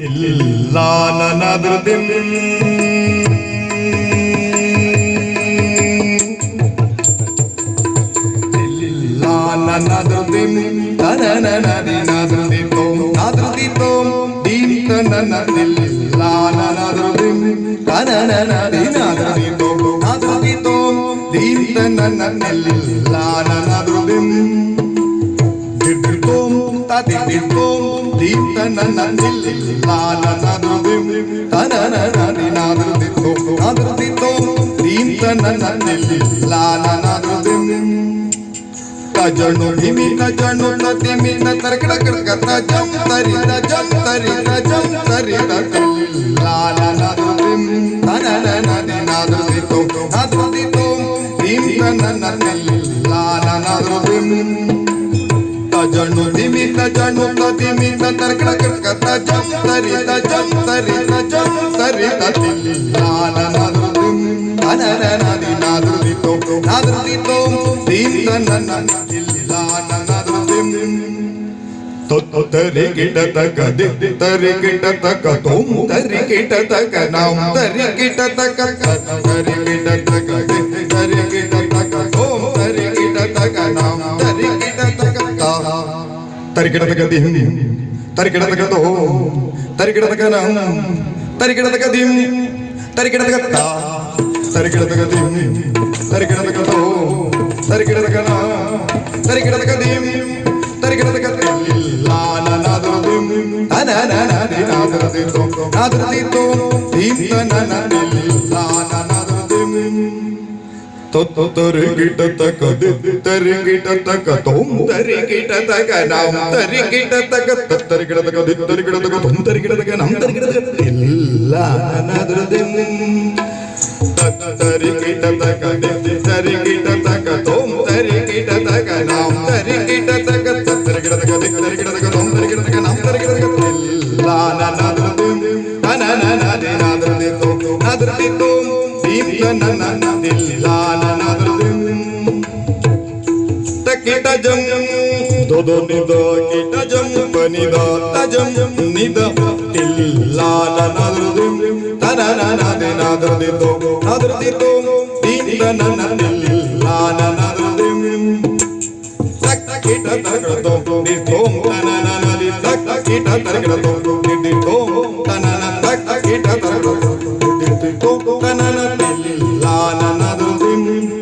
ಇಲ್ಲ ನನ್ನದೃತಿ ಇಲ್ಲ ನನ್ನದೃತಿ ತನನನದಿನದೃತಿತೋ ನದೃತಿತೋ ದೀಪ್ತ ನನ್ನದಿಲ್ಲ ನನ್ನದೃತಿ ತನನನದಿನದೃತಿತೋ ನದೃತಿತೋ ದೀಪ್ತ ನನ್ನದಿಲ್ಲ ನನ್ನದೃತಿ ದೀಪ್ತ ನನ್ನದಿಲ್ಲ ನನ್ನದೃತಿ ತನನನದಿನದೃತಿತೋ ನದೃತಿತೋ ದೀಪ್ತ ನನ್ನದಿಲ್ಲ ನನ್ನದೃತಿ ತಜಣು ಧಿಮಿ ತಜಣು ತತಿಮಿ ತರ್ಕಡ ಕಡಕ ತಜಂ ತರಿ ತಜಂ ತರಿ ತಜಂ ತರಿ ತತಿಲ್ಲ ನನ್ನದೃತಿ ತನನನದಿನದೃತಿತೋ ನದೃತಿತೋ ದೀಪ್ತ ನನ್ನದಿಲ್ಲ ನನ್ನದೃತಿ ತಜಣು ಧಿಮಿ ತಜಣು ತತಿಮಿ ತರ್ಕಡ ಕಡಕ ತಜಂ ತರಿ ತಜಂ ತರಿ ತಜಂ ತರಿ ತತಿಲ್ಲ ನನ್ನದೃತಿ ತನನನದಿನದೃತಿತೋ ನದೃತಿತೋ ದೀಪ್ತ ನನ್ನದಿಲ್ಲ ನನ್ನದೃತಿ ತೊತ್ತರಿ ಗಿಡತಕ ದಿತ್ತರಿ ಗಿಡತಕ ತೋಂ ತರಿ ಗಿಡತಕ ನಾಂ ತರಿ ಗಿಡತಕ ತರಿ ಗಿಡತಕ ದಿತ್ತರಿ ಗಿಡತಕ ತೋಂ ತರಿ ಗಿಡತಕ ನಾಂ ತರಿ ಗಿಡತಕ ತರಿ ಗಿಡತಕ ದಿಂ ತರಿ ಗಿಡತಕ ತೋಂ ತರಿ ಗಿಡತಕ ನಾಂ ತರಿ ಗಿಡತಕ ದಿಂ ತರಿ ಗಿಡತಕ ತಾ ತರಿ ಗಿಡತಕ ದಿಂ ತರಿ ಗಿಡತಕ ತೋಂ ತರಿ ಗಿಡತಕ ನಾಂ ತರಿ ಗಿಡತಕ ದಿಂ ತರಿ ಗಿಡತಕ ಇಲ್ಲ ನನ್ನದೃತಿ ತನನನದಿನದೃತಿತೋ ನದೃತಿತೋ ದೀಪ್ತ ನನ್ನದಿಲ್ಲ ನನ್ನದೃತಿ ತೊತ್ತರಿ ಗಿಡತಕ ದಿತ್ತರಿ ಗಿಡತಕ ತೋಂ ತರಿ ಗಿಡತಕ ನಾಂ ತರಿ ಗಿಡತಕ ತತ್ತರಿ ಗಿಡತಕ ದಿತ್ತರಿ ಗಿಡತಕ ತೋಂ ತರಿ ಗಿಡತಕ ನಾಂ ತರಿ ಗಿಡತಕ ಇಲ್ಲ ನನ್ನದೃತಿ ತತ್ತರಿ ಗಿಡತಕ ದಿತ್ತರಿ ಗಿಡತಕ ತೋಂ ತರಿ ಗಿಡತಕ ನಾಂ ತರಿ ಗಿಡತಕ ತತ್ತರಿ ಗಿಡತಕ ದಿತ್ತರಿ ಗಿಡತಕ ತೋಂ ತರಿ ಗಿಡತಕ ನಾಂ ತರಿ ಗಿಡತಕ ಇಲ್ಲ ನನ್ನದೃತಿ ತನನನದಿನದೃತಿತೋ ನದೃತಿತೋ ದೀಪ್ತ ನನ್ನದಿಲ್ಲ ನನ್ನದೃತಿ ತಕಿಟ ಜಂ ದೊದೊ ನಿದ ಕಿಟ ಜಂ ಪನಿದ ತಜಂ ನಿದ ಇಲ್ಲ ನನ್ನದೃತಿ ತನನನದಿನದೃತಿತೋ ನದೃತಿತೋ ದೀಪ್ತ ನನ್ನದಿಲ್ಲ ನನ್ನದೃತಿ ತಕಿಟ ತಗಡತೋ ನಿತೋಂ ತನನನದಿ ತಕಿಟ ತಗಡತೋ ನಿತೋಂ ತನನ ತಕಿಟ ತಗಡತೋ ನಿತೋ ತನನದಿಲ್ಲ ನನ್ನದೃತಿ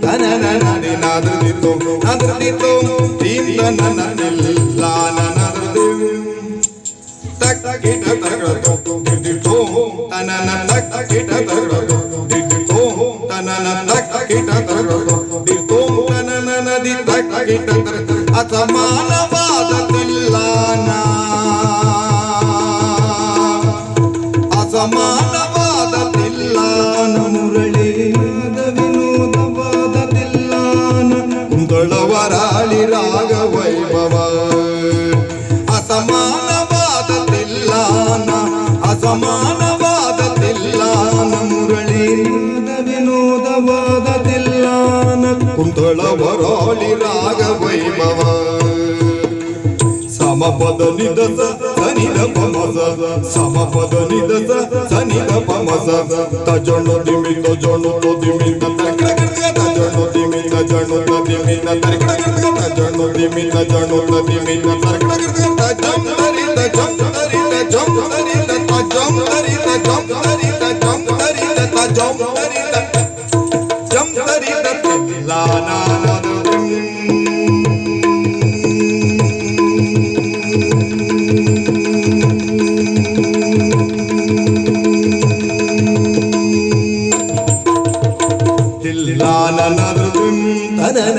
ತನನನದಿನದೃತಿತೋ ನದೃತಿತೋ ದೀಪ್ತ ನನ್ನದಿಲ್ಲ ನನ್ನದೃತಿ ತಕಿಟ ತಗಡತೋ ನಿತೋ ತನನ ತಕಿಟ ತಗಡತೋ ನಿತೋ ತನನ ತಕಿಟ ತಗಡತೋ ನಿತೋ ತನನನದಿ ತಕಿಟ ತಗಡತೋ ಅಸಮಾನವಾದದಿಲ್ಲಾನ ಅಸಮಾನವಾದದಿಲ್ಲಾನ ಮುರಳೀನಾದ ವಿನೋದವಾದದಿಲ್ಲಾನ ಕುಂದಳವರಾಳಿ ರಾಗ ವೈಭವ ಅಸಮಾನವಾದದಿಲ್ಲಾನ ಅಸಮಾನವಾದದಿಲ್ಲಾನ ಮುರಳೀನಾದ ವಿನೋದವಾದದಿಲ್ಲಾನ ಕುಂದಳವರಾಳಿ ರಾಗ ವೈಭವ ಸಮಪದ ನಿದಸ ಸನಿದ ಪಮಸ ಸಮಪದ ನಿದಸ ಸನಿದ ಪಮಸ ತಜಣು ದಿಮಿ ತಜಣು ದಿಮಿ ತಜಣು ದಿಮಿ ತಜಣು ದಿಮಿ ತಜಣು ದಿಮಿ ತಜಣು ದಿಮಿ ತಜಂ ತರಿ ತಜಂ ತರಿ ತಜಂ ತರಿ ತಜಂ ತರಿ ತಜಂ ತರಿ ತಜಂ ತರಿ ತಜಂ ತರಿ ತಜಂ ತರಿ ಲಾನಾ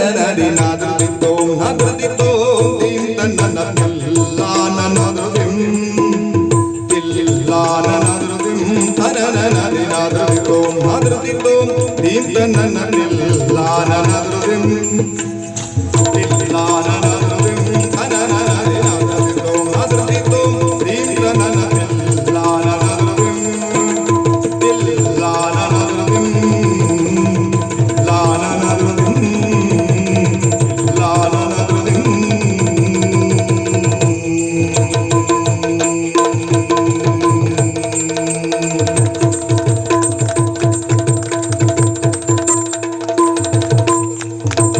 ತನನನದಿನದೃತಿತೋ ನದೃತಿತೋ ದೀಪ್ತ ನನ್ನದಿಲ್ಲ ನನ್ನದೃತಿ ಇಲ್ಲ ನನ್ನದೃತಿ ತನನನದಿನದೃತಿತೋ ನದೃತಿತೋ ದೀಪ್ತ ನನ್ನದಿಲ್ಲ ನನ್ನದೃತಿ